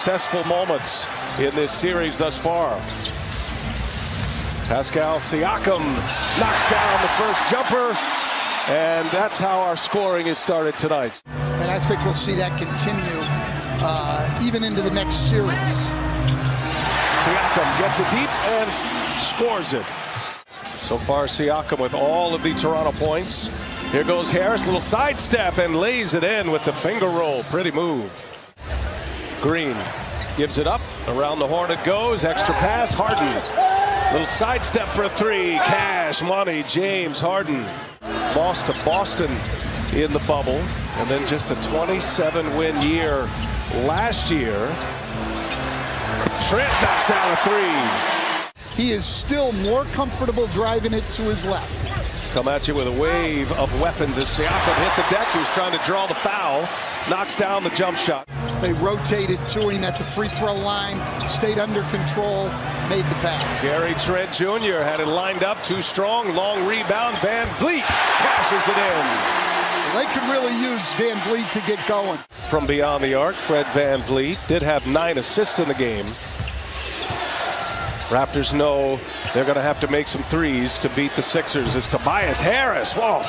successful moments in this series thus far. Pascal Siakam knocks down the first jumper, and that's how our scoring is started tonight. And I think we'll see that continue even into the next series. Siakam gets it deep and scores it. So far, Siakam with all of the Toronto points. Here goes Harris, little sidestep, and lays it in with the finger roll. Pretty move. Green gives it up. Around the horn it goes. Extra pass, Harden. Little sidestep for a three. Cash money, James Harden. Lost to Boston in the bubble, and then just a 27-win year last year. Trent knocks down a three. He is still more comfortable driving it to his left. Come at you with a wave of weapons as Siakam hit the deck. He was trying to draw the foul. Knocks down the jump shot. They rotated to him at the free throw line, stayed under control, made the pass. Gary Trent Jr. had it lined up too strong. Long rebound. Van Vliet cashes it in. They could really use Van Vliet to get going. From beyond the arc, Fred Van Vliet did have 9 assists in the game. Raptors know they're going to have to make some threes to beat the Sixers. It's Tobias Harris. Whoa.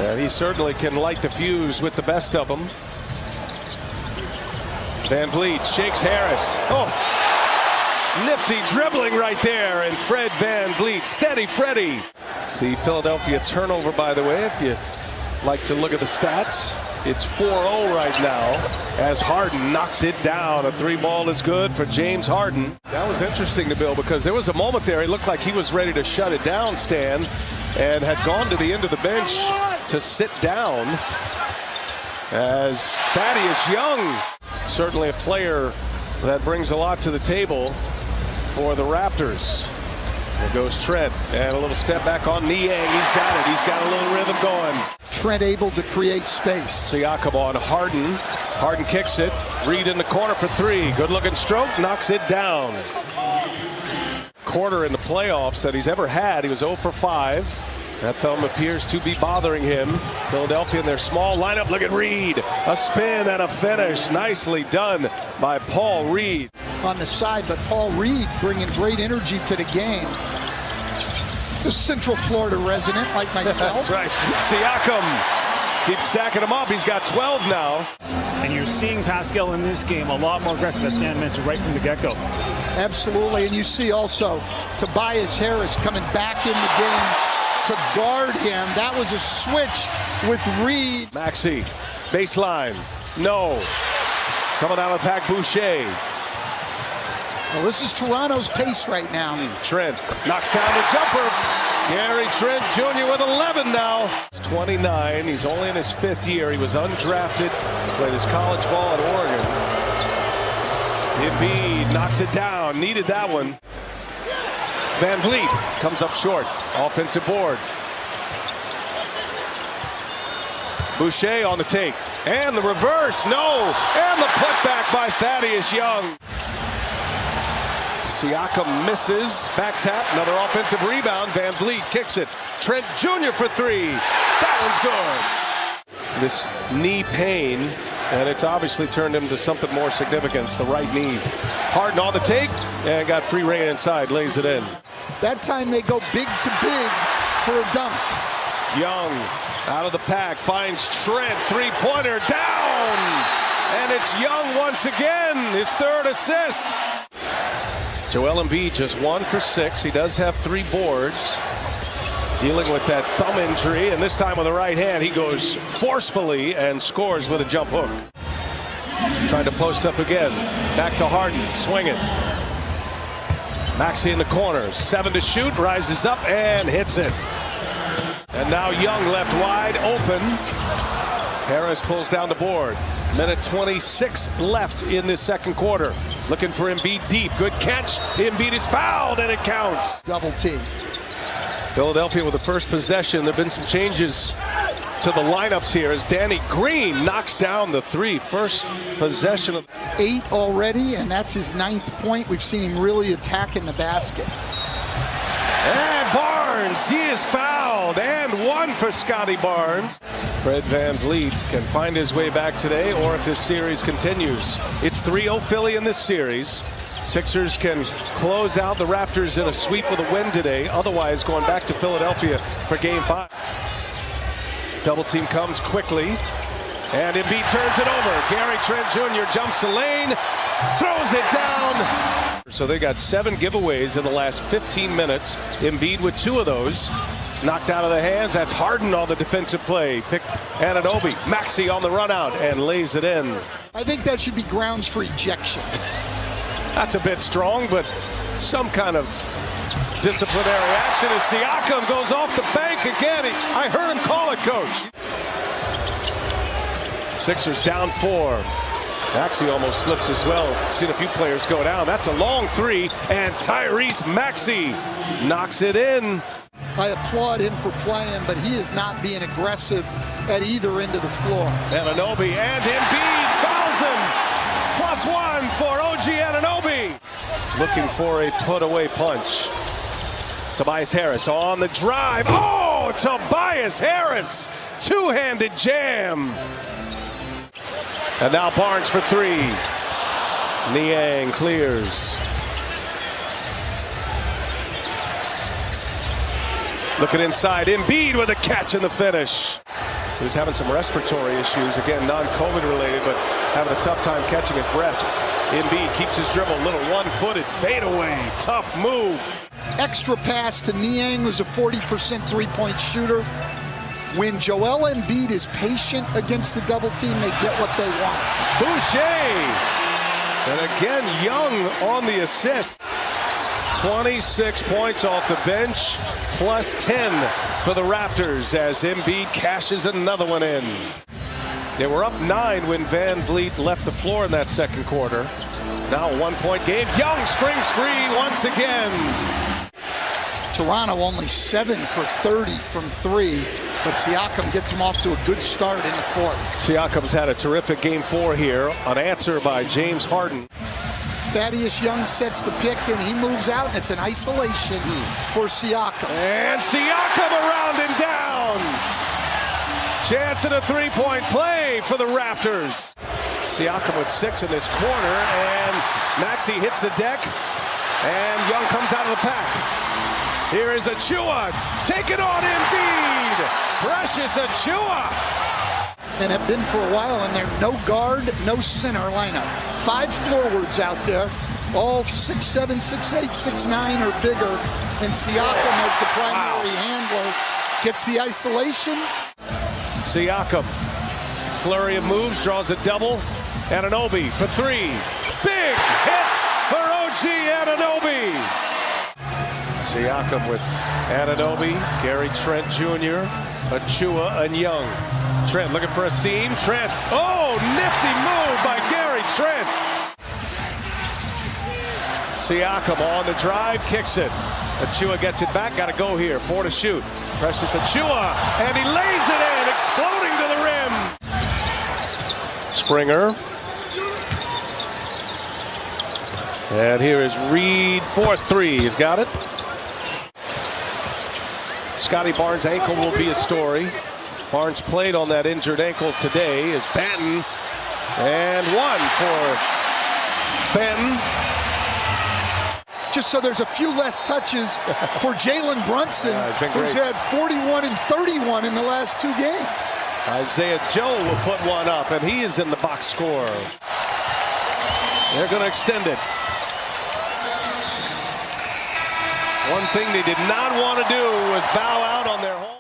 And he certainly can light the fuse with the best of them. Van Vliet shakes Harris. Oh, nifty dribbling right there. And Fred Van Vliet, steady Freddie. The Philadelphia turnover, by the way, if you like to look at the stats, it's 4-0 right now as Harden knocks it down. A three ball is good for James Harden. That was interesting to Bill because there was a moment there it looked like he was ready to shut it down, Stan, and had gone to the end of the bench to sit down as Thaddeus Young, certainly a player that brings a lot to the table for the Raptors. There goes Trent, and a little step back on Niang. He's got it. He's got a little rhythm going. Trent able to create space. Siakam on Harden. Harden kicks it. Reed in the corner for three. Good-looking stroke. Knocks it down. Quarter in the playoffs that he's ever had. He was 0 for 5. That thumb appears to be bothering him. Philadelphia in their small lineup. Look at Reed. A spin and a finish. Nicely done by Paul Reed. On the side, but Paul Reed bringing great energy to the game. It's a Central Florida resident like myself. That's right. Siakam keeps stacking them up. He's got 12 now. And you're seeing Pascal in this game a lot more aggressive, as Stan mentioned, right from the get-go. Absolutely, and you see also Tobias Harris coming back in the game to guard him. That was a switch with Reed. Maxey, baseline. No. Coming out of the pack, Boucher. Well, this is Toronto's pace right now. Trent knocks down the jumper. Gary Trent Jr. with 11 now. He's 29. He's only in his 5th year. He was undrafted. Played his college ball at Oregon. Embiid knocks it down. Needed that one. Van Vliet comes up short. Offensive board. Boucher on the take. And the reverse. No. And the putback by Thaddeus Young. Siakam misses. Back tap. Another offensive rebound. Van Vliet kicks it. Trent Jr. for three. That one's good. This knee pain, and it's obviously turned him to something more significant. It's the right knee. Harden on the take and got free reign inside. Lays it in. That time they go big to big for a dunk. Young out of the pack finds Trent. Three-pointer down. And it's Young once again. His 3rd assist. Joel Embiid just 1 for 6. He does have 3 boards. Dealing with that thumb injury, and this time with the right hand, he goes forcefully and scores with a jump hook. Trying to post up again. Back to Harden, swinging. Maxey in the corner, 7 to shoot, rises up and hits it. And now Young left wide open. Harris pulls down the board. Minute 26 left in this second quarter. Looking for Embiid deep. Good catch. Embiid is fouled, and it counts. Double team. Philadelphia with the first possession. There have been some changes to the lineups here as Danny Green knocks down the three. First possession of 8 already, and that's his 9th point. We've seen him really attacking the basket. And Barnes, he is fouled. fouled, and one for Scotty Barnes. Fred VanVleet can find his way back today, or if this series continues. It's 3-0 Philly in this series. Sixers can close out the Raptors in a sweep with a win today. Otherwise, going back to Philadelphia for Game 5. Double team comes quickly, and Embiid turns it over. Gary Trent Jr. jumps the lane, throws it down. So they got 7 giveaways in the last 15 minutes. Embiid with 2 of those. Knocked out of the hands. That's Harden on the defensive play. Picked Anunoby. Maxey on the run out and lays it in. I think that should be grounds for ejection. That's a bit strong, but some kind of disciplinary action as Siakam goes off the bank again. I heard him call it, coach. Sixers down 4. Maxey almost slips as well. Seen a few players go down. That's a long 3, and Tyrese Maxey knocks it in. I applaud him for playing, but he is not being aggressive at either end of the floor. Anunoby and Embiid fouls him. +1 for OG Anunoby. Looking for a put-away punch. Tobias Harris on the drive. Oh, Tobias Harris. Two-handed jam. And now Barnes for 3. Niang clears. Looking inside, Embiid with a catch in the finish. He was having some respiratory issues, again, non-COVID related, but having a tough time catching his breath. Embiid keeps his dribble, little one-footed fadeaway, tough move. Extra pass to Niang, who's a 40% three-point shooter. When Joel Embiid is patient against the double team, they get what they want. Boucher, and again, Young on the assist. 26 points off the bench, +10 for the Raptors as Embiid cashes another one in. They were up 9 when VanVleet left the floor in that second quarter. Now a 1-point game. Young springs free once again. Toronto only 7 for 30 from 3, but Siakam gets him off to a good start in the 4th. Siakam's had a terrific Game 4 here. An answer by James Harden. Thaddeus Young sets the pick, and he moves out, and it's an isolation for Siakam. And Siakam around and down. Chance at a 3-point play for the Raptors. Siakam with 6 in this corner, and Maxey hits the deck, and Young comes out of the pack. Here is Achua, taking on Embiid. Precious Achua. And have been for a while in their no guard, no center lineup. 5 forwards out there, all 6'7", 6'8", 6'9", or bigger. And Siakam as the primary handler gets the isolation. Siakam, flurry of moves, draws a double. Anunoby for 3. Big hit for OG Anunoby. Siakam with Anunoby, Gary Trent Jr., Achua, and Young. Trent looking for a seam. Trent. Oh, nifty move by Gary Trent. Siakam on the drive, kicks it. Achua gets it back. Got to go here. 4 to shoot. Precious Achua, and he lays it in, exploding to the rim. Springer. And here is Reed for 3. He's got it. Scotty Barnes' ankle will be a story. Barnes played on that injured ankle today as Banton, and 1 for Banton. Just so there's a few less touches for Jalen Brunson, who's had 41 and 31 in the last 2 games. Isaiah Joe will put 1 up, and he is in the box score. They're going to extend it. One thing they did not want to do was bow out on their home.